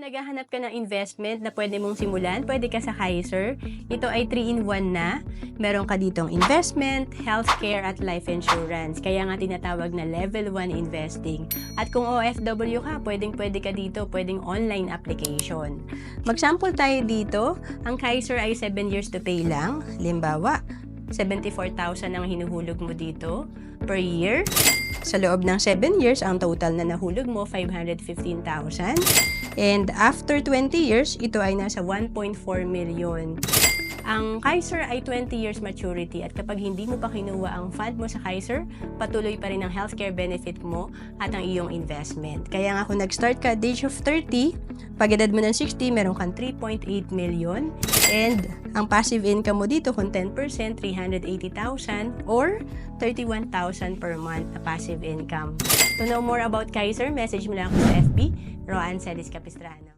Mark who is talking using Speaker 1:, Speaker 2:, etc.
Speaker 1: naghahanap ka ng investment na pwede mong simulan, pwede ka sa Kaiser. Ito ay 3-in-1 na. Meron ka ditong investment, healthcare, at life insurance. Kaya nga tinatawag na level 1 investing. At kung OFW ka, pwedeng-pwede ka dito, pwedeng online application. Mag-sample tayo dito. Ang Kaiser ay 7 years to pay lang. Halimbawa, 74,000 ang hinuhulog mo dito per year. Sa loob ng 7 years, ang total na nahulog mo, 515,000. And after 20 years, ito ay nasa 1.4 million. Ang Kaiser ay 20 years maturity at kapag hindi mo pa kinuha ang fund mo sa Kaiser, patuloy pa rin ang healthcare benefit mo at ang iyong investment. Kaya nga kung nag-start ka at age of 30, pag edad mo ng 60, meron kang 3.8 million. And ang passive income mo dito kung 10%, 380,000 or 31,000 per month na passive income. To know more about Kaiser, message mo lang ako sa FB, Roan Celis Capistrano.